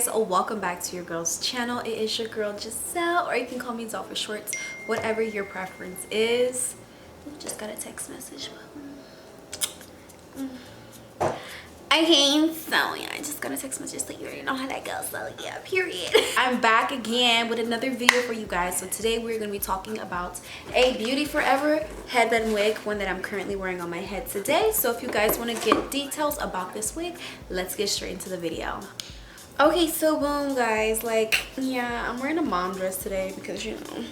guys, welcome back to your girl's channel. It is your girl Giselle, or you can call me Zell for short, whatever your preference is. Just got a text message. Okay, so yeah, I just got a text message, so you already know how that goes. So yeah, period. I'm back again with another video for you guys. So today we're going to be talking about a Beauty Forever headband wig, one that I'm currently wearing on my head today. So if you guys want to get details about this wig, let's get straight into the video. Okay, so boom guys, like, yeah, I'm wearing a mom dress today because, you know,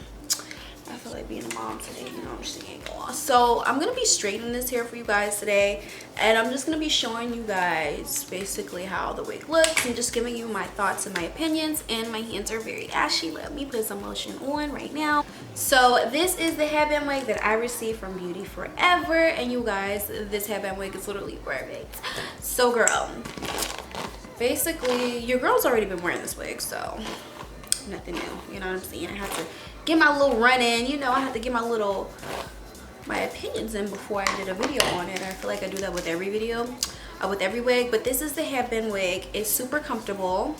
I feel like being a mom today, you know, I'm just saying. So I'm gonna be straightening this hair for you guys today, and I'm just gonna be showing you guys basically how the wig looks and just giving you my thoughts and my opinions. And my hands are very ashy. Let me put some lotion on right now. So this is the headband wig that I received from Beauty Forever, and you guys, this headband wig is literally perfect. So girl, basically your girl's already been wearing this wig, so nothing new, you know what I'm saying? I have to get my little run in, you know, I have to get my opinions in before I did a video on it. I feel like I do that with every video, with every wig. But this is the headband wig. It's super comfortable.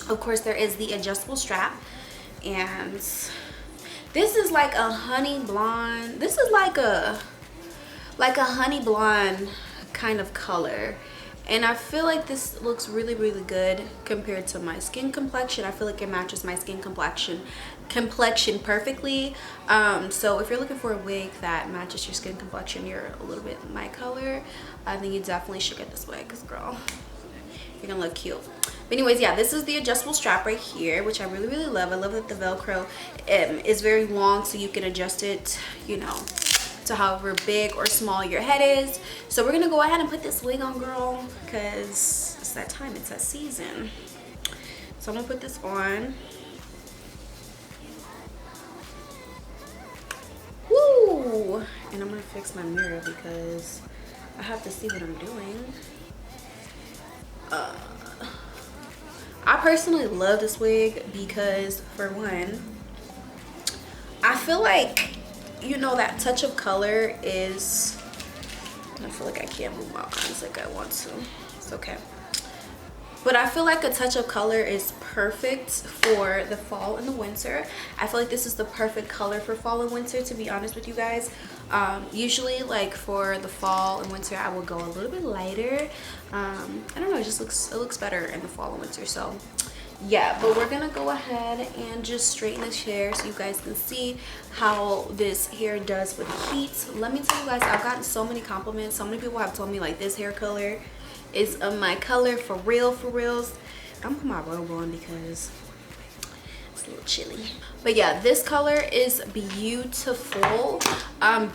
Of course, there is the adjustable strap, and this is like a honey blonde. This is like a honey blonde kind of color. And I feel like this looks really, really good compared to my skin complexion. I feel like it matches my skin complexion perfectly. So if you're looking for a wig that matches your skin complexion, you're a little bit my color, I think you definitely should get this wig, because girl, you're gonna look cute. But anyways, yeah, this is the adjustable strap right here, which I really, really love. I love that the Velcro is very long, so you can adjust it, you know, to however big or small your head is. So we're gonna go ahead and put this wig on, girl, because it's that time, it's that season. So I'm gonna put this on. Woo! And I'm gonna fix my mirror because I have to see what I'm doing. I personally love this wig because, for one, I feel like, you know, that touch of color is, I feel like I can't move my arms like I want to. It's okay. But I feel like a touch of color is perfect for the fall and the winter. I feel like this is the perfect color for fall and winter, to be honest with you guys. Usually, like, for the fall and winter, I will go a little bit lighter. I don't know, it looks better in the fall and winter. So yeah, but we're gonna go ahead and just straighten this hair so you guys can see how this hair does with heat. Let me tell you guys, I've gotten so many compliments. So many people have told me, like, this hair color is my color for real, for reals. I'm putting my robe on because it's a little chilly. But yeah, this color is beautiful.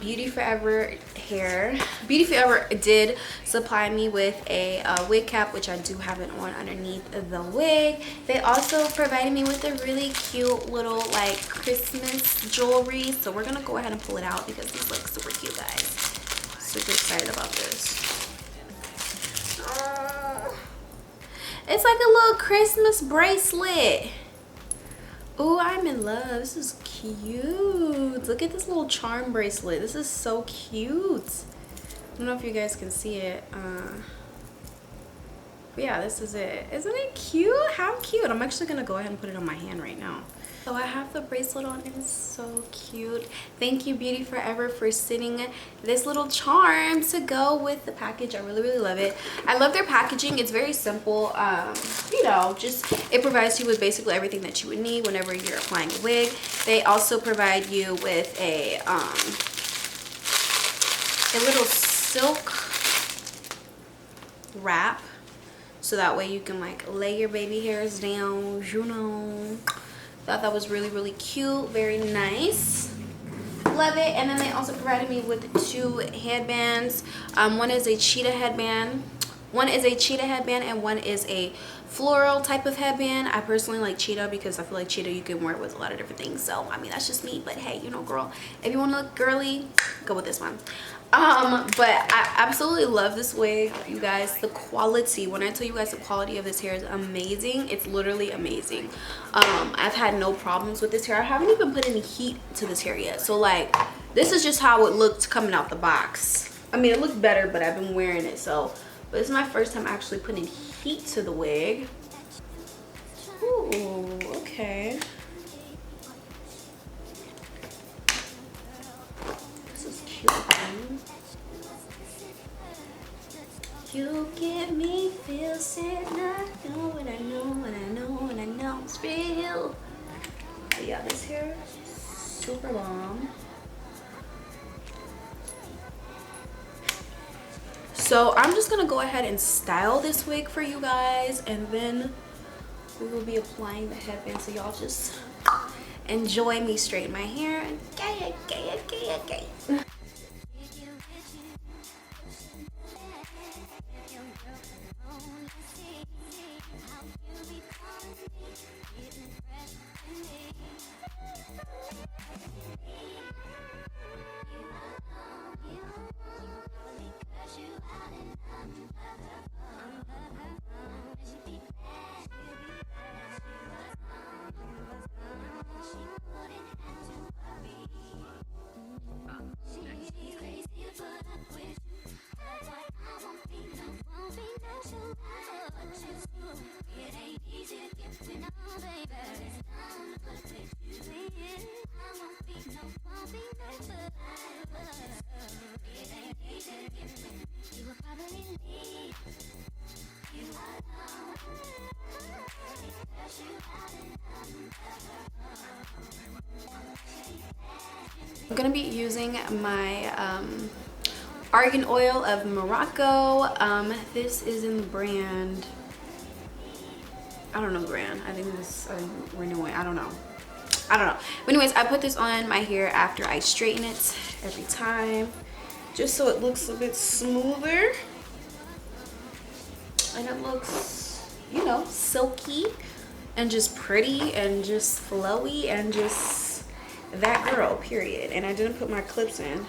Beauty Forever hair. Beauty Forever did supply me with a wig cap, which I do have it on underneath the wig. They also provided me with a really cute little, like, Christmas jewelry. So we're gonna go ahead and pull it out because these look super cute, guys. Super excited about this. It's like a little Christmas bracelet. Oh, I'm in love. This is cute. Look at this little charm bracelet. This is so cute. I don't know if you guys can see it. But yeah, this is it. Isn't it cute? How cute. I'm actually going to go ahead and put it on my hand right now. So I have the bracelet on. It is so cute. Thank you, Beauty Forever, for sending this little charm to go with the package. I really, really love it. I love their packaging. It's very simple. You know, just it provides you with basically everything that you would need whenever you're applying a wig. They also provide you with a little silk wrap, so that way you can, like, lay your baby hairs down, you know. Thought that was really, really cute. Very nice. Love it. And then they also provided me with 2 headbands. One is a cheetah headband. One is a cheetah headband and one is a floral type of headband. I personally like cheetah because I feel like cheetah you can wear it with a lot of different things. So I mean, that's just me, but hey, you know, girl, if you want to look girly, go with this one. But I absolutely love this wig, you guys. The quality, when I tell you guys the quality of this hair is amazing, it's literally amazing. I've had no problems with this hair. I haven't even put any heat to this hair yet. So, like, this is just how it looked coming out the box. I mean, it looked better, but I've been wearing it, so. But this is my first time actually putting heat to the wig. Ooh, okay. This is cute. You get me feel sad. I know what I know, what I know, what I know it's real. But yeah, this hair is super long. So I'm just gonna go ahead and style this wig for you guys, and then we will be applying the headband, so y'all just enjoy me straighten my hair. Okay, okay, okay, okay. I'm gonna be using my argan oil of Morocco. This is in the brand, I don't know the brand. I think this renewing. I don't know. But anyways, I put this on my hair after I straighten it every time, just so it looks a bit smoother and it looks, you know, silky and just pretty and just flowy and just that girl, period. And I didn't put my clips in.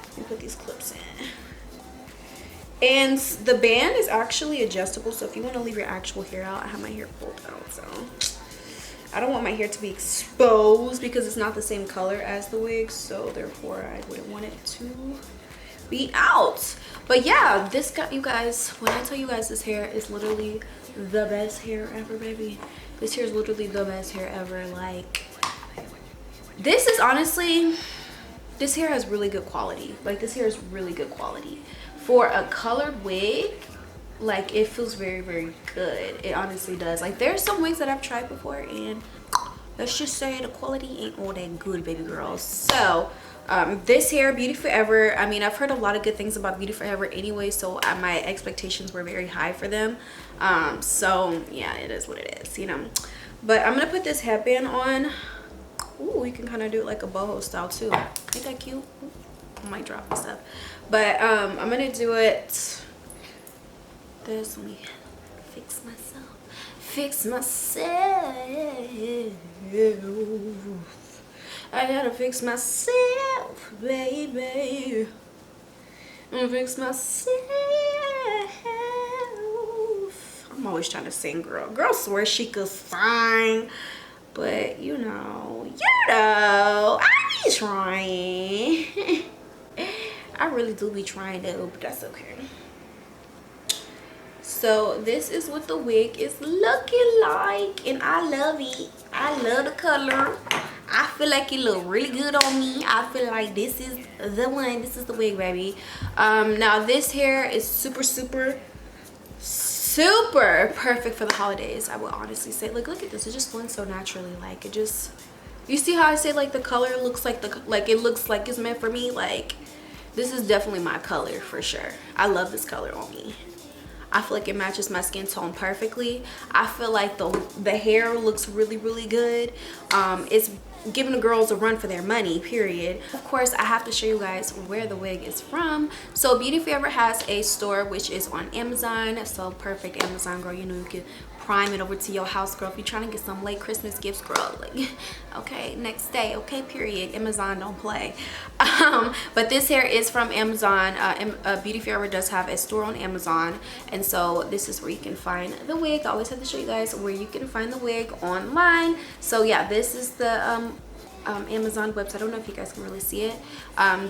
Let me put these clips in. And the band is actually adjustable, so if you want to leave your actual hair out, I have my hair pulled out, so I don't want my hair to be exposed because it's not the same color as the wig, so therefore I wouldn't want it to be out. But yeah, this got you guys, when I tell you guys this hair is literally the best hair ever, baby. This hair is literally the best hair ever. Like, this is honestly, this hair has really good quality. Like, this hair is really good quality for a colored wig. Like, it feels very, very good. It honestly does. Like, there's some wigs that I've tried before, and let's just say the quality ain't all that good, baby girls. So this hair, Beauty Forever, I mean, I've heard a lot of good things about Beauty Forever anyway, so my expectations were very high for them. So yeah, it is what it is, you know. But I'm gonna put this headband on. Ooh, you can kind of do it like a boho style too. Ain't that cute? I might drop this stuff, but I'm gonna do it this. Let me fix myself. I gotta fix myself, baby. Fix myself. I'm always trying to sing, girl swears she could sing, but you know, I be trying. I really do be trying though, but that's okay. So this is what the wig is looking like, and I love it. I love the color. I feel like it look really good on me. I feel like this is the one. This is the wig, baby. Now this hair is super perfect for the holidays, I would honestly say. Look at this. It just blends so naturally. Like, it just, you see how I say like the color looks like it looks like it's meant for me. Like, this is definitely my color for sure. I love this color on me. I feel like it matches my skin tone perfectly. I feel like the hair looks really good. It's giving the girls a run for their money, period. Of course, I have to show you guys where the wig is from. So Beauty Forever has a store which is on Amazon. So perfect, Amazon girl. You know, you can prime it over to your house, girl, if you're trying to get some late Christmas gifts, girl. Like, okay, next day, okay, period. Amazon don't play. But this hair is from Amazon. Beauty Forever does have a store on Amazon, and so this is where you can find the wig. I always have to show you guys where you can find the wig online. So yeah, this is the Amazon website. I don't know if you guys can really see it.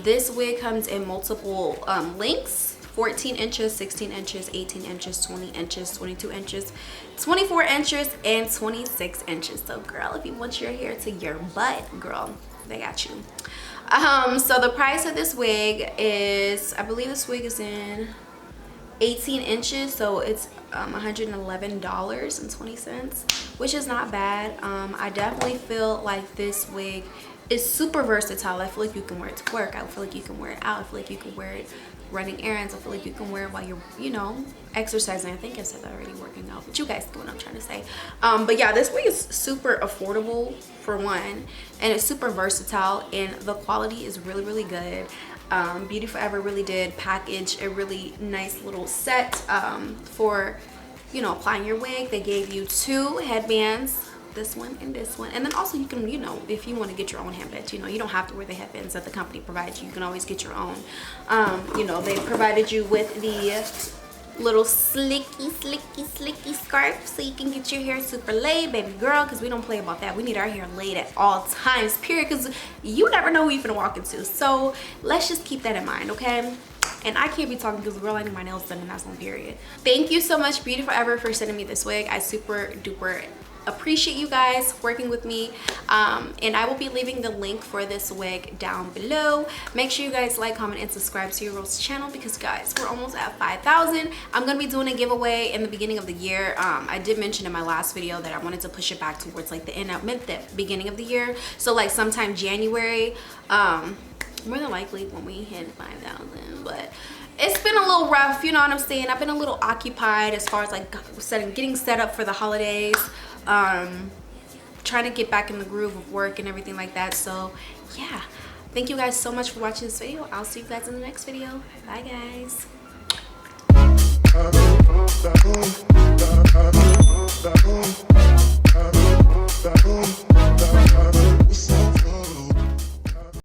This wig comes in multiple lengths: 14 inches, 16 inches, 18 inches, 20 inches, 22 inches, 24 inches, and 26 inches. So girl, if you want your hair to your butt, girl, they got you. So the price of this wig is, I believe this wig is in 18 inches, so it's $111.20, which is not bad. I definitely feel like this wig is super versatile. I feel like you can wear it to work. I feel like you can wear it out. I feel like you can wear it running errands. I feel like you can wear it while you're, you know, exercising. I think I said that already, working out, but you guys know what I'm trying to say. But yeah, this wig is super affordable for one, and it's super versatile, and the quality is really, really good. Beauty Forever really did package a really nice little set for, you know, applying your wig. They gave you 2 headbands, this one and this one, and then also you can, you know, if you want to get your own headband, you know, you don't have to wear the headbands that the company provides you. You can always get your own. You know, they provided you with the little slicky scarf so you can get your hair super laid, baby girl, because we don't play about that. We need our hair laid at all times, period, because you never know who you're gonna walk into. So let's just keep that in mind, okay? And I can't be talking because girl, I need my nails done, and that's on period. Thank you so much, Beauty Forever, for sending me this wig. I super duper appreciate you guys working with me, and I will be leaving the link for this wig down below. Make sure you guys like, comment, and subscribe to your Rose channel, because guys, we're almost at 5,000. I'm gonna be doing a giveaway in the beginning of the year. I did mention in my last video that I wanted to push it back towards like the beginning of the year, so like sometime January, more than likely when we hit 5,000. But it's been a little rough, you know what I'm saying? I've been a little occupied as far as like getting set up for the holidays, trying to get back in the groove of work and everything like that. So yeah, thank you guys so much for watching this video. I'll see you guys in the next video. Bye guys.